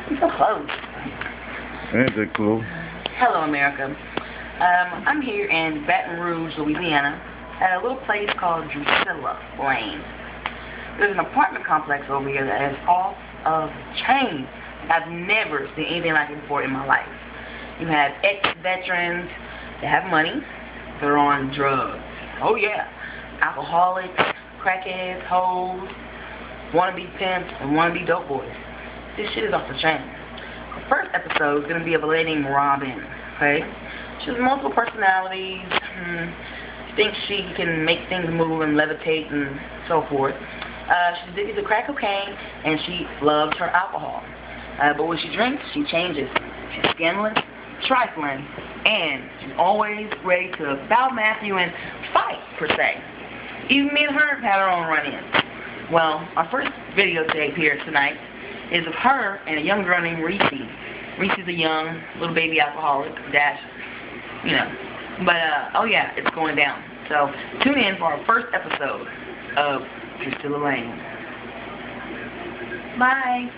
I'm so close. Ain't that cool? Hello, America. I'm here in Baton Rouge, Louisiana, at a little place called Drusilla Lane. There's an apartment complex over here that is off of the chain. I've never seen anything like it before in my life. You have ex-veterans that have money. They're on drugs. Oh, yeah. Alcoholics, crackheads, hoes, wannabe pimps, and wannabe dope boys. This shit is off the chain. The first episode is going to be of a lady named Robin, okay? She has multiple personalities, thinks she can make things move and levitate and so forth. She's addicted to crack cocaine, and she loves her alcohol. But when she drinks, she changes. She's scandalous, trifling, and she's always ready to foul Matthew and fight, per se. Even me and her have had our own run-ins. Well, our first videotape here tonight is of her and a young girl named Reese. Reese's a young little baby alcoholic, dash, you know. But, oh yeah, it's going down. So, tune in for our first episode of Drusilla Lane. Bye.